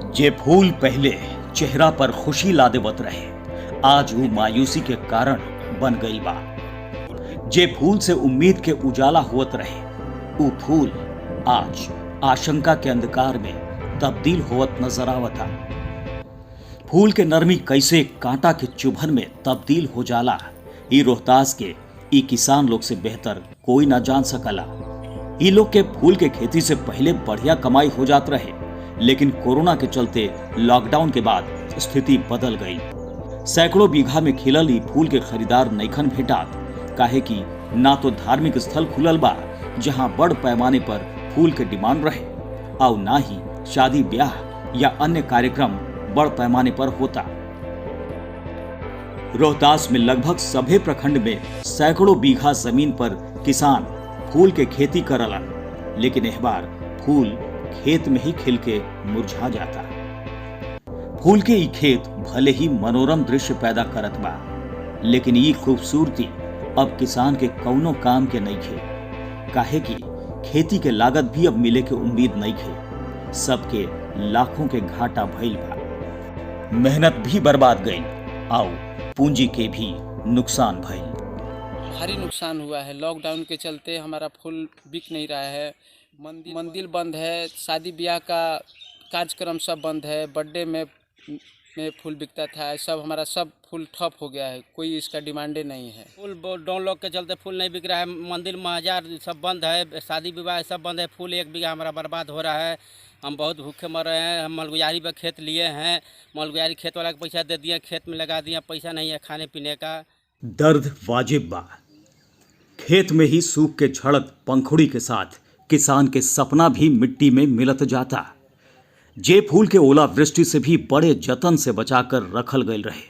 जे फूल पहले चेहरा पर खुशी ला देवत रहे, आज वो मायूसी के कारण बन गई बा। जे फूल से उम्मीद के उजाला होत रहे, वो फूल आज आशंका के अंधकार में तब्दील होत नजर आवता। फूल के नरमी कैसे कांटा के चुभन में तब्दील हो जाला, ई रोहतास के ई किसान लोग से बेहतर कोई ना जान सकला। ई लोग के फूल के खेती से पहले बढ़िया कमाई हो जात रहे, लेकिन कोरोना के चलते लॉकडाउन के बाद स्थिति बदल गई। सैकड़ों बीघा में खिलल ई फूल के खरीदार नैखन भेटात, काहे कि ना तो धार्मिक स्थल खुलल बा जहां बड़ पैमाने पर फूल के डिमांड रहे, और ना ही शादी ब्याह या अन्य कार्यक्रम बड़ पैमाने पर होता। रोहतास में लगभग सभे प्रखंड में सैकड़ों बीघा जमीन पर किसान फूल के खेती करलन, लेकिन इस बार फूल खेत में ही खिल के मुरझा जाता। फूल के ई खेत भले ही मनोरम दृश्य पैदा करत बा, लेकिन ई खूबसूरती अब किसान के कौनो काम के नहीं खे, काहे कि खेती के लागत भी अब मिले के उम्मीद नहीं खे। सबके लाखों के घाटा भइल बा, मेहनत भी बर्बाद गई, आओ पूंजी के भी नुकसान भइल। भारी नुकसान हुआ है। लॉकडाउन के चलते हमारा फूल बिक नहीं रहा है, मंदिर बंद है, शादी ब्याह का कार्यक्रम सब बंद है, बर्थडे में फूल बिकता था, सब हमारा सब फूल ठप हो गया है, कोई इसका डिमांडे नहीं है। फूल डाउन लॉक के चलते फूल नहीं बिक रहा है, मंदिर महाजार सब बंद है, शादी विवाह सब बंद है, फूल एक बीघा हमारा बर्बाद हो रहा है। हम बहुत भूखे मर रहे हैं। हम मलगुजारी पर खेत लिए हैं, मलगुजारी खेत वाला को पैसा दे दिए, खेत में लगा दिया, पैसा नहीं है खाने पीने का। दर्द वाजिब बा। खेत में ही सूख के झड़त पंखुड़ी के साथ किसान के सपना भी मिट्टी में मिलत जाता। जे फूल के ओलावृष्टि से भी बड़े जतन से बचाकर रखल गए रहे,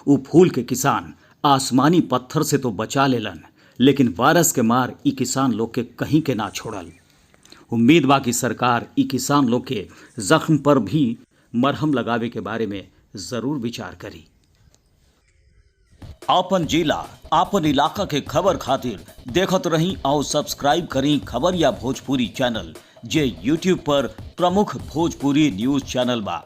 वो फूल के किसान आसमानी पत्थर से तो बचा लेलन, लेकिन वायरस के मार ई किसान लोग के कहीं के ना छोड़ल। उम्मीद बा कि सरकार ई किसान लोग के जख्म पर भी मरहम लगावे के बारे में जरूर विचार करी। आपन जिला आपन इलाका के खबर खातिर देखत रही और सब्सक्राइब करी खबरिया भोजपुरी चैनल, जे YouTube पर प्रमुख भोजपुरी न्यूज चैनल बा।